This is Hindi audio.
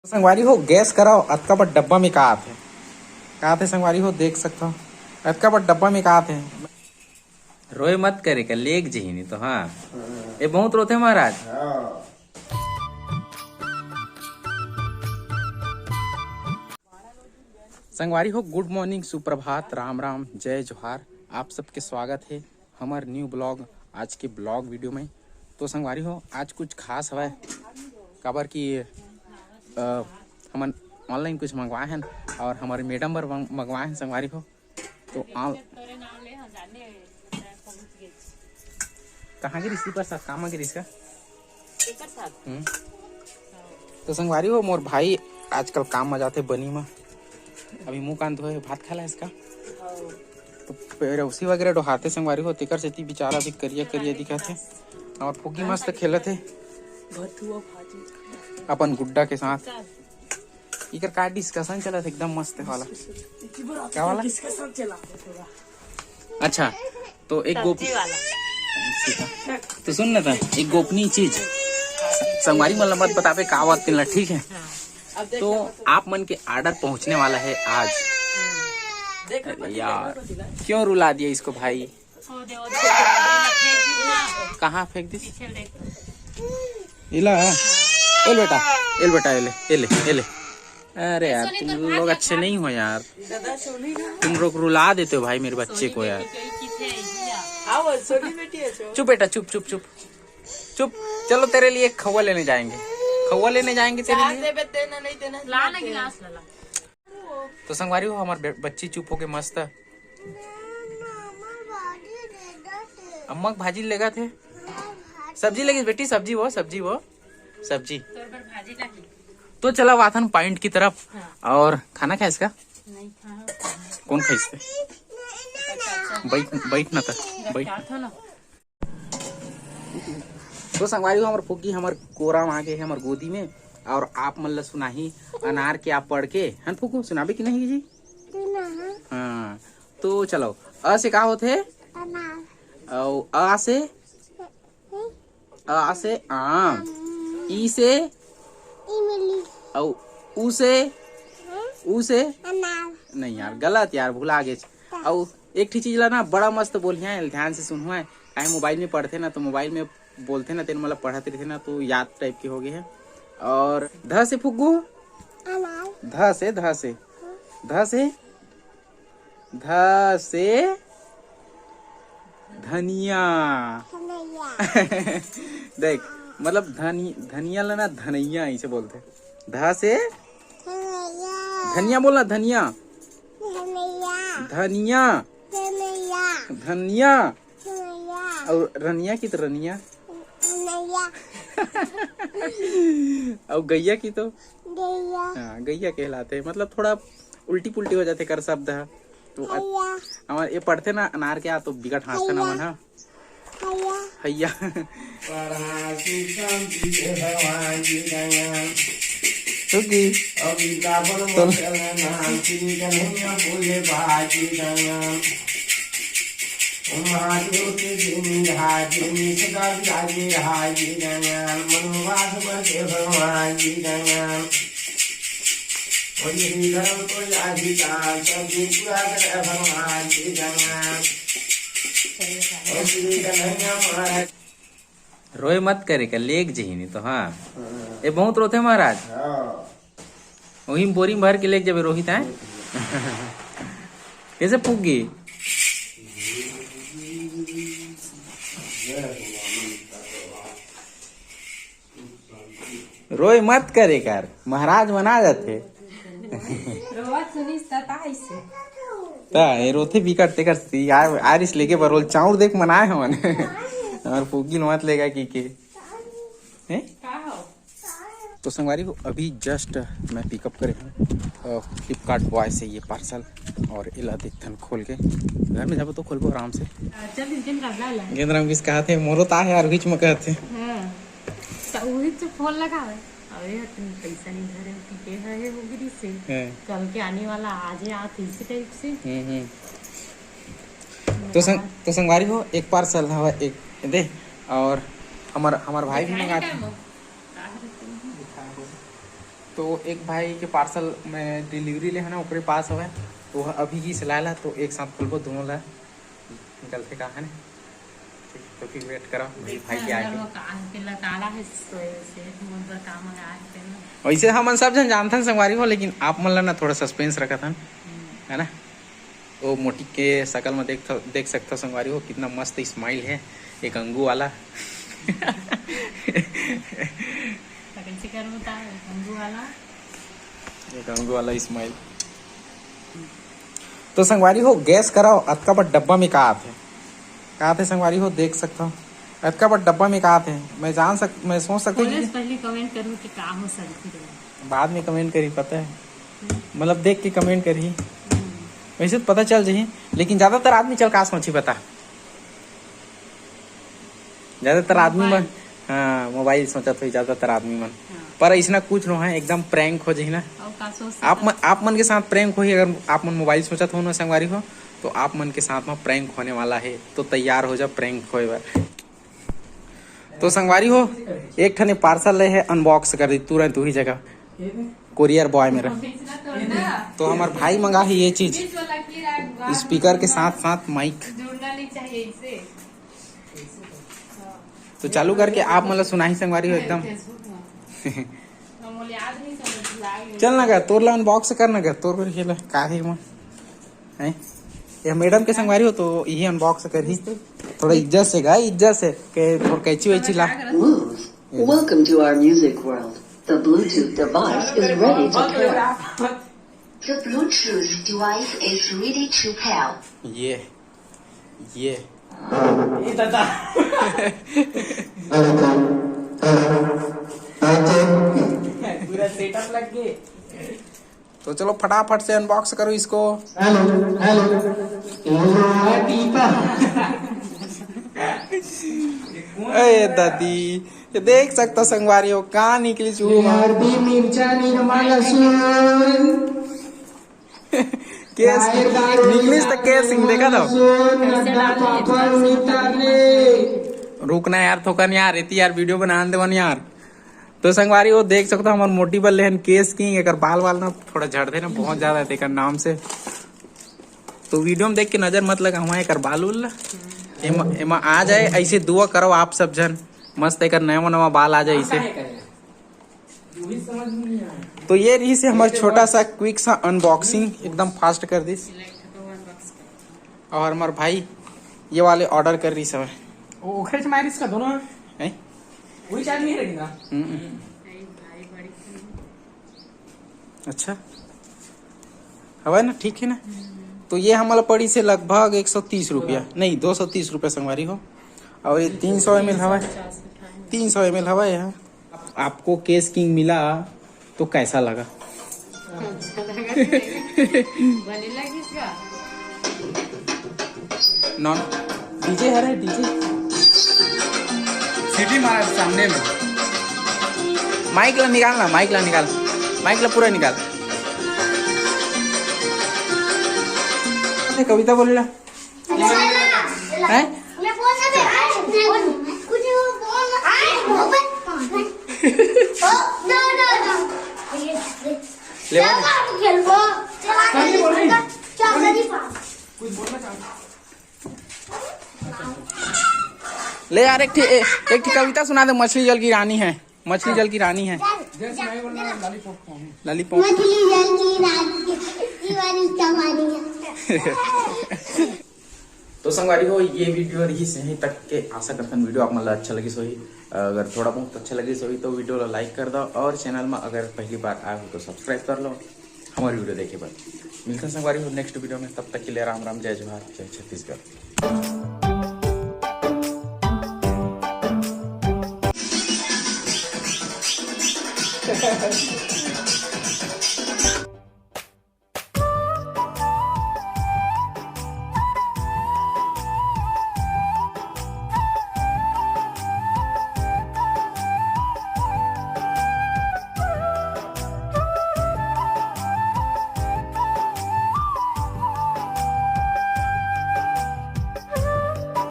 संगवारी हो गैस कराओ अतका बड़ डब्बा में का थे संगवारी हो देख सकते हो अतका बड़ डब्बा में का थे। रोए मत करे का लेक जही नहीं तो हाँ ये बहुत रोते महाराज। संगवारी हो गुड मॉर्निंग सुप्रभात राम राम जय जोहार। आप सबके स्वागत है हमार न्यू ब्लॉग आज के ब्लॉग वीडियो में। तो संगवारी हो आज कुछ खास हवा काबर की हमन ऑनलाइन कुछ मंगवाए हैं और हमारे मैडम बर मंगवाए हैं संगवारी हो। तो कहाँ गिरी पर साथ काम गिरी इसका तो संगवारी हो मोर भाई आजकल काम में जाते बनी में अभी मुंह कान धोए भात खाला इसका तो पेरौसी वगैरह डोहाते संगवारी हो तेकर से बेचारा भी करिया करिया दिखा थे और फुगी मस्त खेलत थे अपन गुड्डा के साथ। इकर का डिस्कशन चला था एकदम मस्त वाला क्या वाला डिस्कशन चला अच्छा तो एक तो सुन ना था एक गोपनीय चीज संगवारी मन मत बतावे का बात करना ठीक है। तो आप मन के ऑर्डर पहुंचने वाला है आज। यार क्यों रुला दिया इसको भाई कहाँ फेंक दी इला एल बेटा एले अरे यार तुम लोग अच्छे नहीं हो यार तुम लोग रुला देते हो भाई मेरे बच्चे को यार। चुप बेटा चुप चुप चुप चुप चलो तेरे लिए खवा लेने जाएंगे तेरे लिए। तो संगवारी हो हमारे बच्ची चुप होके मस्त अम्मा भाजी लेगा थे सब्जी लगी बेटी सब्जी तो चला वाथन पॉइंट की तरफ और खाना खाए इसका कौन खाई इसका बैठना था तो संगवारी हो हमारे फुग्गी हमारे कोरा में आगे है हमारे गोदी में और आप मतलब सुनाही अनार के आप पढ़ के हन फुगू सुनाबे कि नहीं जी हाँ तो चलो अ से का होते और आ से आम ई से और ऊ से नहीं यार गलत यार भूला गए। और एक ठीक चीज ला ना बड़ा मस्त बोलिया ध्यान से सुनो है काहे मोबाइल में पढ़ते ना तो मोबाइल में बोलते ना तेन मतलब पढ़ते रहते ना तो याद टाइप के हो गए हैं। और ध से फुग्गू ध से धनिया देख मतलब धनिया लेना धनिया ऐसे बोलते ध से धनिया बोलना धनिया और रनिया की तो रनिया और गैया की तो हाँ गैया कहलाते हैं मतलब थोड़ा उल्टी पुल्टी हो जाते कर शब्द है। तो हमारे ये पढ़ते ना अनार के आ तो बिगट हंसते ना मन हैया रोए मत करे का लेक जही नहीं तो हाँ ये बहुत रोते महाराज। वही बोरी भर के लेक जब रोहित है कैसे पुगी रोए मत करे कर महाराज मना जाते ये रोते भी करते करती यार आरिस लेके बरोल चाउर देख मनाए हो और पुगी मत लेगा की तो संगवारी को अभी जस्ट मैं पिकअप करे हूँ फ्लिपकार्ट बॉय से ये पार्सल और इला देखथन खोल के घर में जाबो तो खोलबो आराम से गेंद्राम किस कहा थे मोरो ता है यार बीच में कहते फोन लगा पैसा नहीं धरे के है वो गिरी से कल के आने वाला आज ही आते इसी टाइप से तो संगवारी हो एक पार्सल हवा एक दे और हमार भाई भी मंगाते तो एक भाई के पार्सल में डिलीवरी ले है ना ओकरे पास हवे तो अभी ही सिलाए ला तो एक साथ खोलबो दोनों ला निकलते का है ना ठीक, तो फिर वेट करो भाई के आके वैसे हम सब जन जानते हैं संगवारी हो लेकिन आप मन ला ना थोड़ा सस्पेंस रखा था है ना। वो मोटी के शकल में देख सकते हो संगवारी हो कितना मस्त स्माइल है एक अंगू वाला एक अंगू वाला स्माइल। तो संगवारी हो गैस कराओ अतका बड़ डब्बा में का आते संगवारी हो देख सकता हूँ अतका बड़ डब्बा में का आते मैं सोच सकता हूँ पहले कमेंट करूँ कि का हो सकती है बाद में कमेंट करी पता है मतलब देख के कमेंट करी वैसे तो पता चल जाही लेकिन ज्यादातर आदमी चल का सोची पता ज्यादातर आदमी मन हाँ मोबाइल सोचत हुई ज्यादातर आदमी मन पर ऐसा कुछ न है एकदम प्रैंक हो जाही ना आप मन के साथ प्रैंक हो अगर आप मन मोबाइल सोचत हो ना संगवारी हो तो आप मन के साथ में प्रैंक होने वाला है तो तैयार हो जा प्रैंक होए बार। तो संगवारी हो एक ठने पार्सल ले है अनबॉक्स कर दी तुरंत वही जगह कोरियर बॉय मेरा तो हमारे भाई मंगा है ये चीज स्पीकर के साथ साथ माइक तो चालू करके आप मतलब सुनाही संगवारी हो एकदम चल ना कर तोर ला अनबॉक्स कर ना कर तोर कर खेला का है मन है ये मैडम के संगवारी हो तो यही अनबॉक्स कर ही थोड़ा इज्जत से गा इज्जत से के और कैची वैची ला। Welcome to our music world. The Bluetooth device is ready to pair. The Bluetooth device is ready to pair. ये दादा पूरा सेटअप लग गए तो चलो फटाफट से अनबॉक्स करो इसको। अरे दादी ये देख सकता संगवारी हो कहाँ निकली चूहा इंग्लिश तक के सिंह देखा था रुकना यार थोकन यार इतनी यार वीडियो बना देवन यार। तो संगवारी वो देख सकते हो हमारे मोटी बल लेहन केस किंग अगर बाल वाल ना थोड़ा झड़ दे ना बहुत ज्यादा है नाम से तो वीडियो में देख के नजर मत लगा हुआ एक बाल उल एमा आ जाए ऐसे दुआ करो आप सब जन मस्त एक नया बाल आ जाए ऐसे। तो ये रही से हमारा छोटा सा क्विक सा अनबॉक्सिंग एकदम फास्ट कर दी और हमारे भाई ये वाले ऑर्डर कर रही सब इसका दोनों है वही चार्ज नहीं रहेगा अच्छा हवा ना ठीक है ना। तो ये हमारा पड़ी से लगभग 130 रुपया नहीं 230 रुपया संगवारी हो और ये 300 ml हवा 300 ml हवा है। आपको केस किंग मिला तो कैसा लगा नॉन डीजे है डीजे सीटी मारा सामने में माइक ला निकालना माइक ला पूरा निकाल कविता बोलेला हैं ले यार एक कविता सुना दे मछली जल की रानी है लॉलीपॉप तो संगवारी हो ये वीडियो रही सही तक के आशा करते हैं वीडियो आप मतलब अच्छा लगी सोई अगर थोड़ा बहुत अच्छा लगे सोई तो वीडियो को लाइक कर दो और चैनल में अगर पहली बार आए हो तो सब्सक्राइब कर लो हमारी वीडियो देखे बाद मिलते हैं संगवारी हो नेक्स्ट वीडियो में तब तक के लिए राम राम जय जोहार जय छत्तीसगढ़।